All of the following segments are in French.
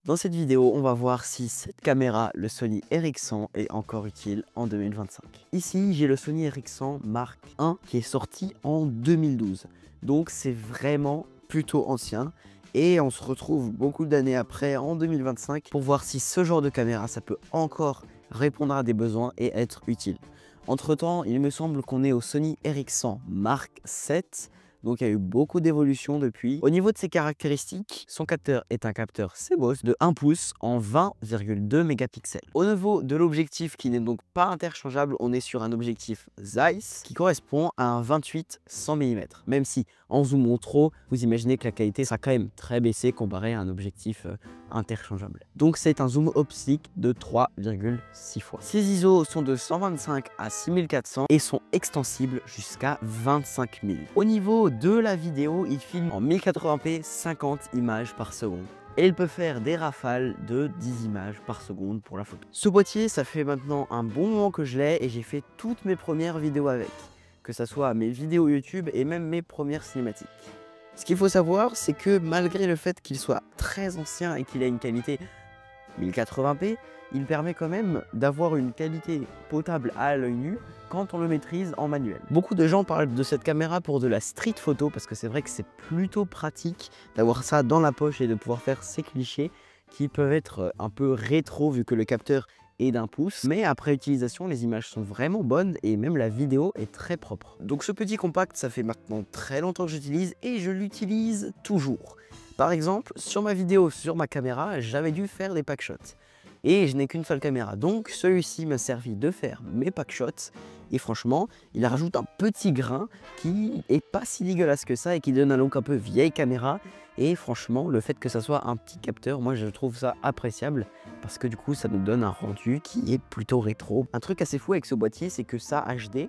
Dans cette vidéo, on va voir si cette caméra, le Sony RX100, est encore utile en 2025. Ici, j'ai le Sony RX100 Mark I qui est sorti en 2012. Donc c'est vraiment plutôt ancien. Et on se retrouve beaucoup d'années après, en 2025, pour voir si ce genre de caméra, ça peut encore répondre à des besoins et être utile. Entre temps, il me semble qu'on est au Sony RX100 Mark VII. Donc il y a eu beaucoup d'évolutions depuis. Au niveau de ses caractéristiques, son capteur est un capteur CMOS de 1 pouce en 20,2 mégapixels. Au niveau de l'objectif qui n'est donc pas interchangeable, on est sur un objectif Zeiss qui correspond à un 28-100 mm. Même si en zoomant trop, vous imaginez que la qualité sera quand même très baissée comparé à un objectif interchangeable. Donc c'est un zoom optique de 3,6 fois. Ses ISO sont de 125 à 6400 et sont extensibles jusqu'à 25 000. Au niveau de la vidéo, il filme en 1080p 50 images par seconde. Et il peut faire des rafales de 10 images par seconde pour la photo. Ce boîtier, ça fait maintenant un bon moment que je l'ai et j'ai fait toutes mes premières vidéos avec. Que ce soit mes vidéos YouTube et même mes premières cinématiques. Ce qu'il faut savoir, c'est que malgré le fait qu'il soit très ancien et qu'il ait une qualité 1080p, il permet quand même d'avoir une qualité potable à l'œil nu quand on le maîtrise en manuel. Beaucoup de gens parlent de cette caméra pour de la street photo parce que c'est vrai que c'est plutôt pratique d'avoir ça dans la poche et de pouvoir faire ces clichés qui peuvent être un peu rétro vu que le capteur est d'1 pouce. Mais après utilisation, les images sont vraiment bonnes et même la vidéo est très propre. Donc ce petit compact, ça fait maintenant très longtemps que j'utilise et je l'utilise toujours. Par exemple, sur ma vidéo, sur ma caméra, j'avais dû faire des pack shots. Et je n'ai qu'une seule caméra, donc celui-ci m'a servi de faire mes pack shots. Et franchement, il rajoute un petit grain qui est pas si dégueulasse que ça et qui donne un look un peu vieille caméra. Et franchement, le fait que ça soit un petit capteur, moi je trouve ça appréciable parce que du coup, ça nous donne un rendu qui est plutôt rétro. Un truc assez fou avec ce boîtier, c'est que ça HD,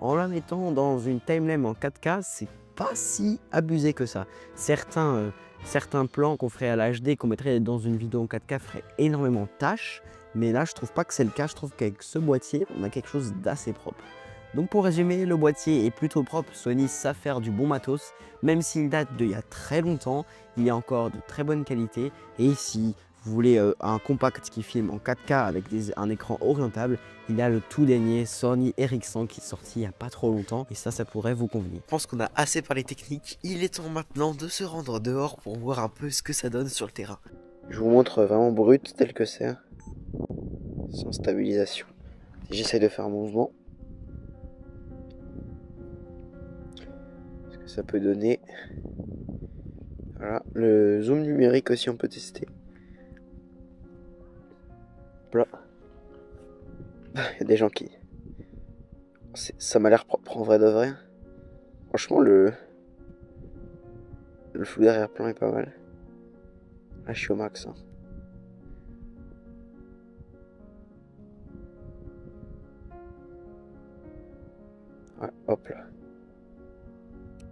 en la mettant dans une timeline en 4K, c'est pas si abusé que ça. Certains plans qu'on ferait à la HD, qu'on mettrait dans une vidéo en 4K feraient énormément de tâches, mais là je trouve pas que c'est le cas. Je trouve qu'avec ce boîtier, on a quelque chose d'assez propre. Donc pour résumer, le boîtier est plutôt propre. Sony sait faire du bon matos, même s'il date d'il y a très longtemps, il est encore de très bonne qualité. Et ici, vous voulez un compact qui filme en 4K avec un écran orientable, il y a le tout dernier Sony RX100 qui est sorti il n'y a pas trop longtemps et ça pourrait vous convenir. Je pense qu'on a assez parlé technique, il est temps maintenant de se rendre dehors pour voir un peu ce que ça donne sur le terrain. Je vous montre vraiment brut tel que c'est, sans stabilisation. J'essaie de faire un mouvement. Ce que ça peut donner. Voilà, le zoom numérique aussi on peut tester. Là. Il y a des gens qui... Ça m'a l'air propre en vrai de vrai. Franchement, le flou d'arrière-plan est pas mal. Là, je suis au max. Ouais, hop là.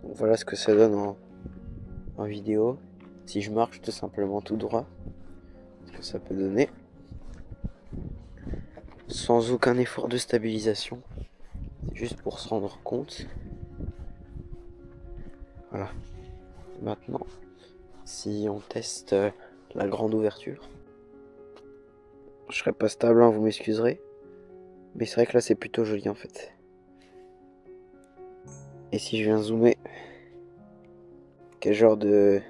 Donc voilà ce que ça donne en vidéo. Si je marche tout simplement tout droit, ce que ça peut donner. Sans aucun effort de stabilisation. C'est juste pour se rendre compte. Voilà. Maintenant, si on teste la grande ouverture. Je serai pas stable, hein, vous m'excuserez. Mais c'est vrai que là c'est plutôt joli en fait. Et si je viens zoomer, quel genre de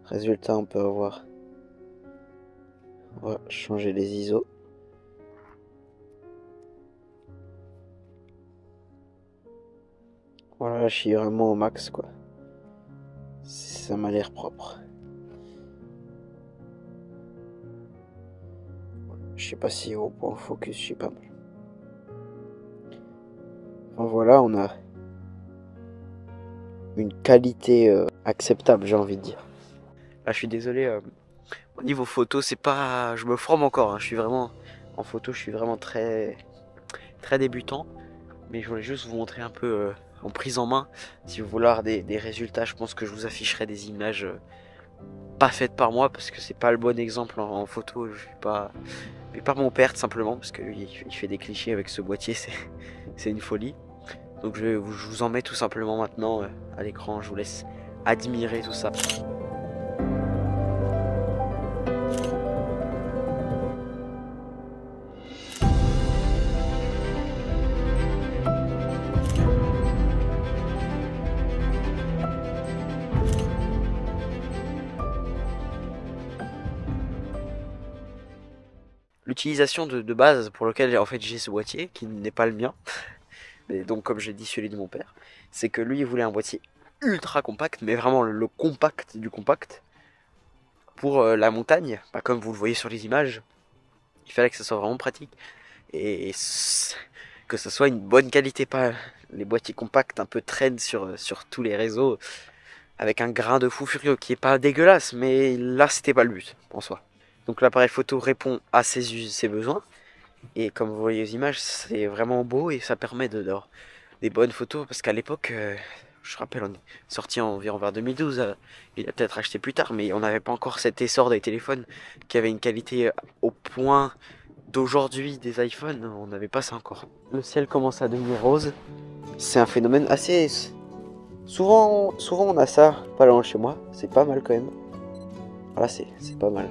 résultat on peut avoir? On va changer les ISO. Voilà, là, je suis vraiment au max quoi. Ça m'a l'air propre. Je sais pas si au point focus, je sais pas mal. Enfin voilà, on a une qualité acceptable, j'ai envie de dire. Là, je suis désolé. Au niveau photo, c'est pas... Je me forme encore, hein. Je suis vraiment... En photo, je suis vraiment très débutant. Mais je voulais juste vous montrer un peu en prise en main. Si vous voulez avoir des résultats, je pense que je vous afficherai des images pas faites par moi. Parce que c'est pas le bon exemple en photo. Je suis pas... Mais par mon père, tout simplement. Parce qu'il fait des clichés avec ce boîtier. C'est une folie. Donc je vous en mets tout simplement maintenant à l'écran. Je vous laisse admirer tout ça. l'utilisation de base pour lequel en fait j'ai ce boîtier, qui n'est pas le mien, mais donc comme j'ai dit celui de mon père, c'est que lui il voulait un boîtier ultra compact, mais vraiment le compact du compact, pour la montagne, bah, comme vous le voyez sur les images, il fallait que ça soit vraiment pratique, et que ce soit une bonne qualité, pas les boîtiers compacts un peu traînent sur tous les réseaux, avec un grain de fou furieux qui est pas dégueulasse, mais là c'était pas le but en soi. Donc l'appareil photo répond à ses besoins, et comme vous voyez les images, c'est vraiment beau et ça permet d'avoir des bonnes photos, parce qu'à l'époque, je rappelle, on est sorti environ vers 2012, il a peut-être acheté plus tard, mais on n'avait pas encore cet essor des téléphones qui avait une qualité au point d'aujourd'hui des iPhones, on n'avait pas ça encore. Le ciel commence à devenir rose, c'est un phénomène assez... Souvent on a ça, pas loin de chez moi, c'est pas mal quand même. Voilà, c'est pas mal.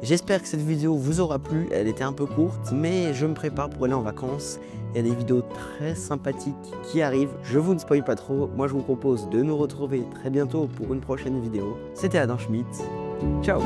J'espère que cette vidéo vous aura plu, elle était un peu courte, mais je me prépare pour aller en vacances. Il y a des vidéos très sympathiques qui arrivent, je vous ne spoil pas trop. Moi je vous propose de nous retrouver très bientôt pour une prochaine vidéo. C'était Adam Schmitt, ciao.